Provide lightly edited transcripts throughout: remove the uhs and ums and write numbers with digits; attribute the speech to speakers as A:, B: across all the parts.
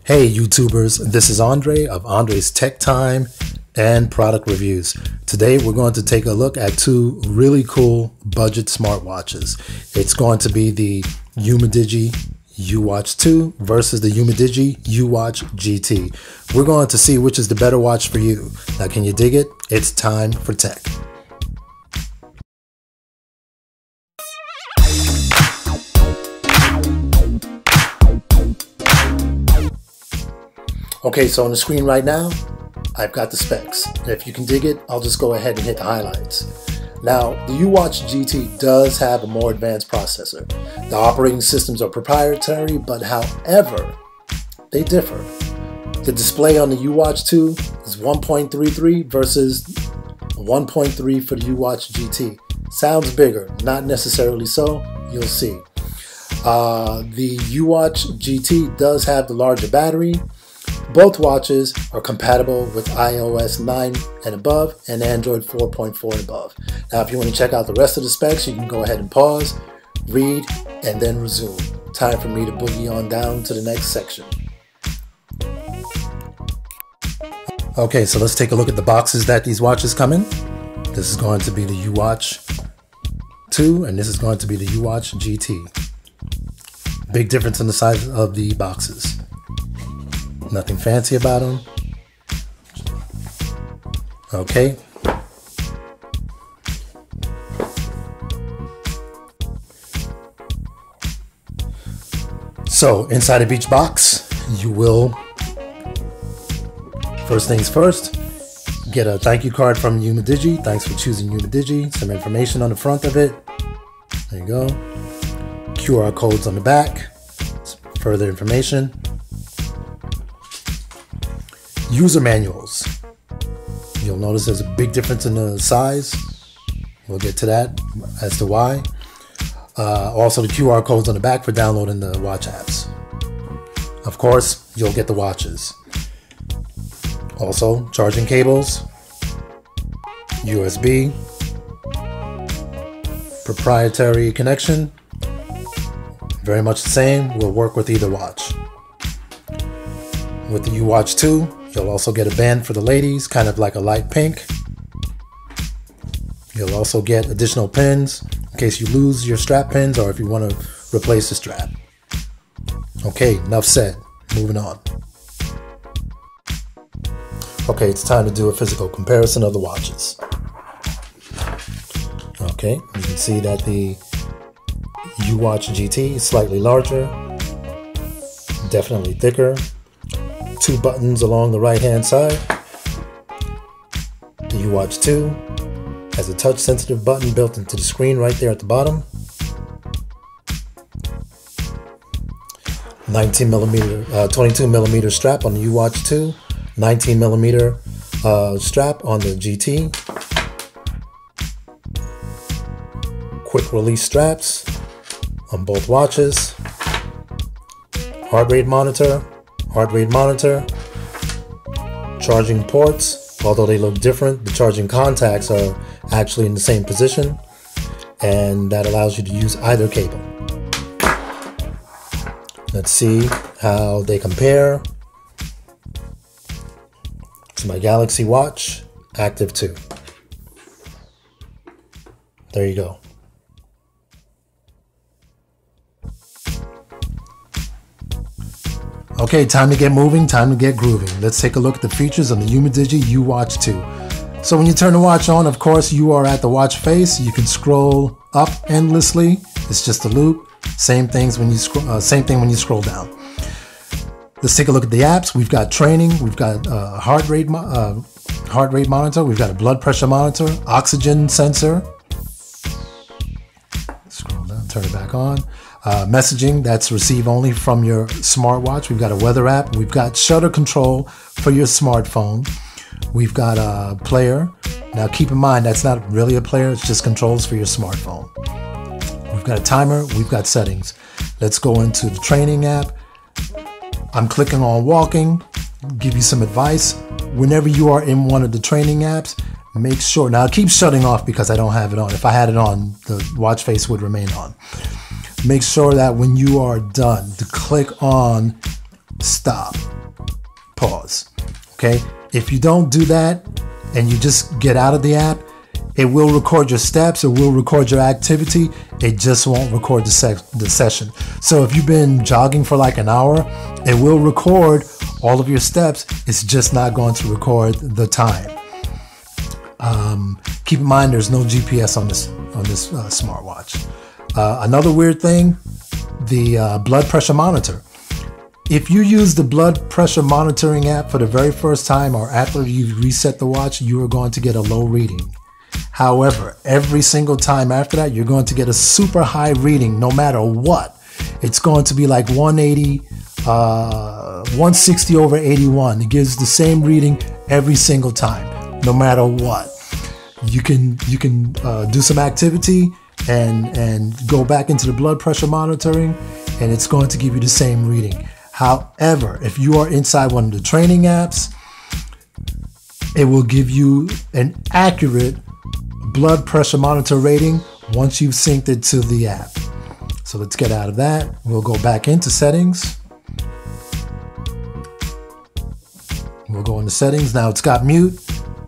A: Hey YouTubers, this is Andre of Andre's Tech Time and Product Reviews. Today we're going to take a look at two really cool budget smartwatches. It's going to be the Umidigi UWatch 2 versus the Umidigi UWatch GT. We're going to see which is the better watch for you. Now can you dig it? It's time for tech. Okay, so on the screen right now, I've got the specs. And if you can dig it, I'll just go ahead and hit the highlights. Now, the UWatch GT does have a more advanced processor. The operating systems are proprietary, but however, they differ. The display on the UWatch 2 is 1.33 versus 1.3 for the UWatch GT. Sounds bigger, not necessarily so, you'll see. The UWatch GT does have the larger battery. Both watches are compatible with iOS 9 and above and Android 4.4 and above. Now, if you want to check out the rest of the specs, you can go ahead and pause, read, and then resume. Time for me to boogie on down to the next section. Okay, so let's take a look at the boxes that these watches come in. This is going to be the UWatch 2 and this is going to be the UWatch GT. Big difference in the size of the boxes. Nothing fancy about them. Okay. So inside of each box, you will, first things first, get a thank you card from Umidigi. Thanks for choosing Umidigi. Some information on the front of it. There you go. QR codes on the back. Further information. User manuals. You'll notice there's a big difference in the size. We'll get to that as to why. Also the QR codes on the back for downloading the watch apps. Of course, you'll get the watches. Also, charging cables, USB, proprietary connection, very much the same, will work with either watch. With the UWatch 2, you'll also get a band for the ladies, kind of like a light pink. You'll also get additional pins in case you lose your strap pins or if you want to replace the strap. Okay, enough said. Moving on. Okay, it's time to do a physical comparison of the watches. Okay, you can see that the UWatch GT is slightly larger, definitely thicker. Two buttons along the right hand side. The UWatch 2 has a touch sensitive button built into the screen right there at the bottom. 22mm strap on the UWatch 2, 19mm strap on the GT. Quick release straps on both watches. Heart rate monitor, charging ports. Although they look different, the charging contacts are actually in the same position, and that allows you to use either cable. Let's see how they compare to my Galaxy Watch Active 2. There you go. Okay, time to get moving, time to get grooving. Let's take a look at the features on the Umidigi UWatch 2. So when you turn the watch on, of course, you are at the watch face. You can scroll up endlessly. It's just a loop. Same thing when you scroll down. Let's take a look at the apps. We've got training. We've got heart rate monitor. We've got a blood pressure monitor, oxygen sensor. Scroll down, turn it back on. Messaging, that's receive only from your smartwatch. We've got a weather app. We've got shutter control for your smartphone. We've got a player. Now keep in mind, that's not really a player. It's just controls for your smartphone. We've got a timer. We've got settings. Let's go into the training app. I'm clicking on walking. Give you some advice. Whenever you are in one of the training apps, make sure, now it keeps shutting off because I don't have it on. If I had it on, the watch face would remain on. Make sure that when you are done to click on stop. pause. Okay, if you don't do that and you just get out of the app, it will record your steps, it will record your activity, it just won't record the session. So if you've been jogging for like an hour, it will record all of your steps, it's just not going to record the time. Keep in mind there's no GPS on this smartwatch. Another weird thing, the blood pressure monitor. If you use the blood pressure monitoring app for the very first time or after you reset the watch, you are going to get a low reading. However, every single time after that, you're going to get a super high reading no matter what. It's going to be like 180, 160 over 81. It gives the same reading every single time, no matter what. You can do some activity and go back into the blood pressure monitoring, and it's going to give you the same reading. However, if you are inside one of the training apps, it will give you an accurate blood pressure monitor rating once you've synced it to the app. So let's get out of that. We'll go back into settings. We'll go into settings. Now it's got mute.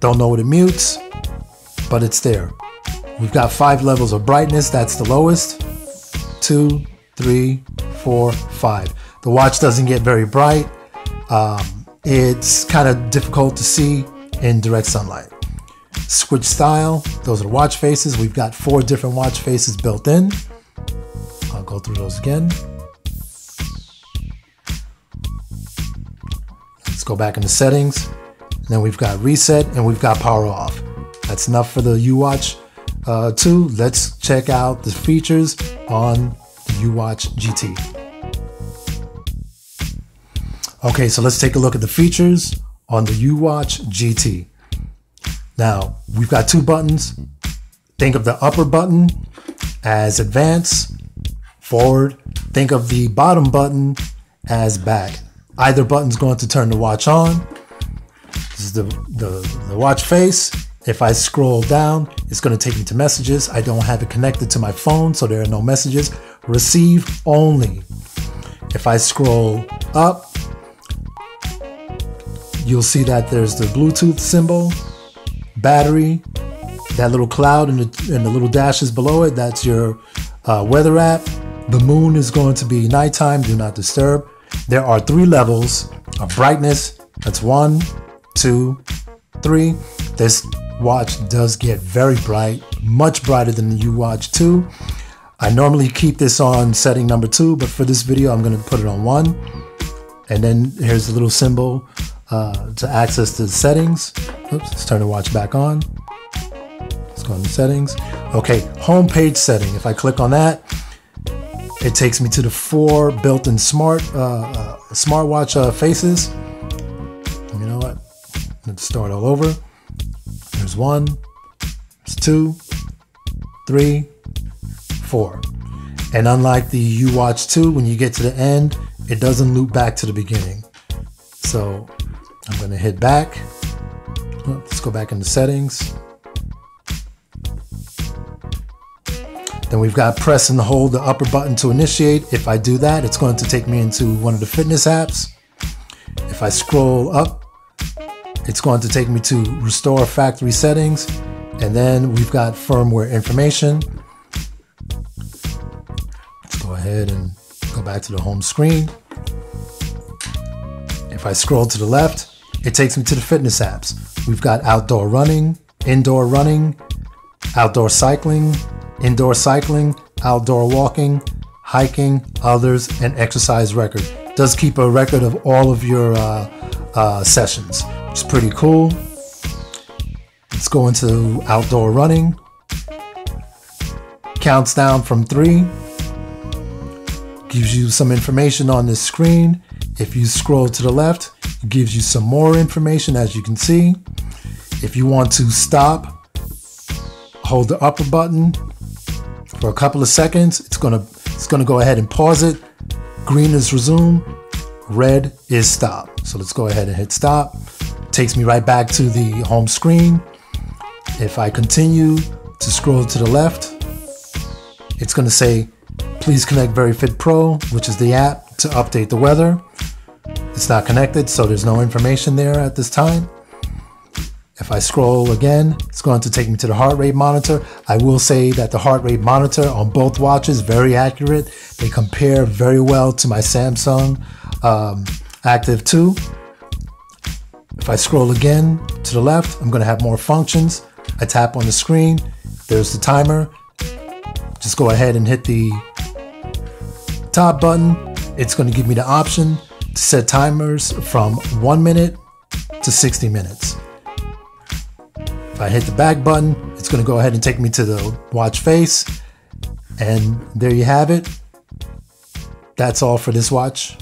A: Don't know what it mutes, but it's there. We've got 5 levels of brightness. That's the lowest. 2, 3, 4, 5. The watch doesn't get very bright. It's kind of difficult to see in direct sunlight. Switch style, those are the watch faces. We've got 4 different watch faces built in. I'll go through those again. Let's go back into settings. And then we've got reset and we've got power off. That's enough for the UWatch 2. Let's check out the features on the UWatch GT. Okay, so let's take a look at the features on the UWatch GT. Now, we've got 2 buttons. Think of the upper button as advance, forward. Think of the bottom button as back. Either button's going to turn the watch on. This is the watch face. If I scroll down, it's going to take me to messages. I don't have it connected to my phone, so there are no messages. Receive only. If I scroll up, you'll see that there's the Bluetooth symbol, battery, that little cloud and the little dashes below it, that's your weather app. The moon is going to be nighttime, do not disturb. There are 3 levels of brightness. That's 1, 2, 3. This watch does get very bright, much brighter than the UWatch 2. I normally keep this on setting number 2, but for this video, I'm going to put it on 1. And then here's the little symbol to access the settings. Oops, let's turn the watch back on. Let's go into settings. Okay, home page setting. If I click on that, it takes me to the 4 built-in smartwatch faces. You know what? Let's start all over. There's 1, there's 2, 3, 4. And unlike the UWatch 2, when you get to the end, it doesn't loop back to the beginning. So I'm going to hit back. Let's go back into settings. Then we've got press and hold the upper button to initiate. If I do that, it's going to take me into one of the fitness apps. If I scroll up, it's going to take me to restore factory settings. And then we've got firmware information. Let's go ahead and go back to the home screen. If I scroll to the left, it takes me to the fitness apps. We've got outdoor running, outdoor cycling, indoor cycling, outdoor walking, hiking, others, and exercise record. It does keep a record of all of your sessions, which is pretty cool. Let's go into outdoor running. Counts down from 3. Gives you some information on this screen. If you scroll to the left, it gives you some more information, as you can see. If you want to stop, hold the upper button for a couple of seconds. It's gonna go ahead and pause it. Green is resume, red is stop. So let's go ahead and hit stop. Takes me right back to the home screen. If I continue to scroll to the left, it's going to say, please connect VeryFit Pro, which is the app to update the weather. It's not connected, so there's no information there at this time. If I scroll again, it's going to take me to the heart rate monitor. I will say that the heart rate monitor on both watches, very accurate. They compare very well to my Samsung Active 2. If I scroll again to the left, I'm going to have more functions. I tap on the screen. There's the timer. Just go ahead and hit the top button. It's going to give me the option to set timers from 1 minute to 60 minutes. If I hit the back button, it's going to go ahead and take me to the watch face. And there you have it. That's all for this watch.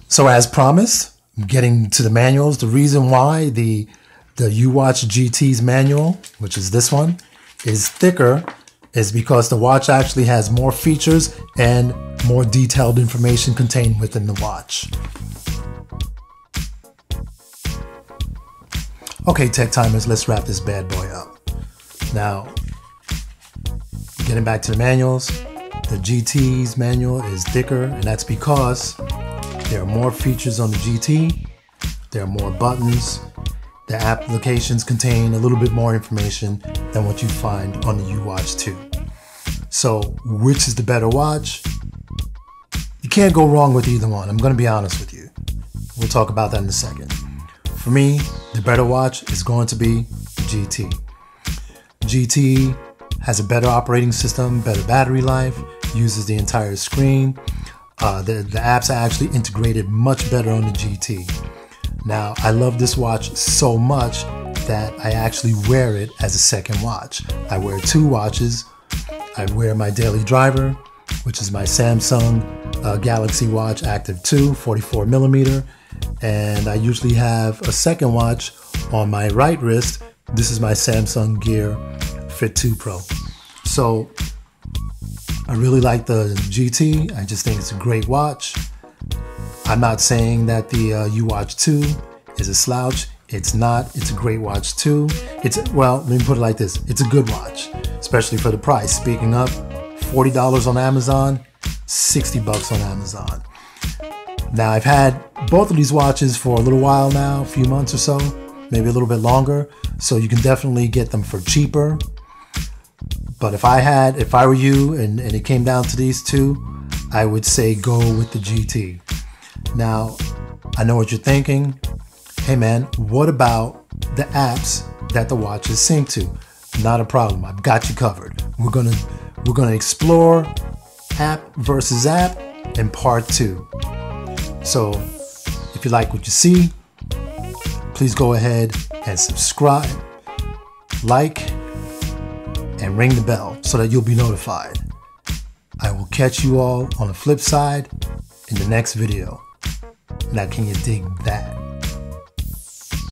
A: So as promised, I'm getting to the manuals. The reason why the uWatch GT's manual, which is this one, is thicker is because the watch actually has more features and more detailed information contained within the watch. Okay, tech timers, let's wrap this bad boy up. Now, getting back to the manuals, the GT's manual is thicker, and that's because there are more features on the GT, there are more buttons, the applications contain a little bit more information than what you find on the uWatch 2. So, which is the better watch? You can't go wrong with either one, I'm going to be honest with you. We'll talk about that in a second. For me, the better watch is going to be the GT. GT has a better operating system, better battery life, uses the entire screen. The apps are actually integrated much better on the GT. Now, I love this watch so much that I actually wear it as a second watch. I wear two watches. I wear my daily driver, which is my Samsung Galaxy Watch Active 2 44mm. And I usually have a second watch on my right wrist. This is my Samsung Gear Fit 2 Pro. So I really like the GT. I just think it's a great watch. I'm not saying that the uWatch 2 is a slouch. It's not. It's a great watch too. Well, let me put it like this. It's a good watch, especially for the price. Speaking of, $40 on Amazon, $60 on Amazon. Now, I've had both of these watches for a little while now, a few months or so, maybe a little bit longer, so you can definitely get them for cheaper. But if I were you and it came down to these two, I would say go with the GT. Now, I know what you're thinking. Hey man, what about the apps that the watches sync to? Not a problem, I've got you covered. We're gonna explore app versus app in part 2. So, if you like what you see, please go ahead and subscribe, like, and ring the bell so that you'll be notified. I will catch you all on the flip side in the next video. Now, can you dig that?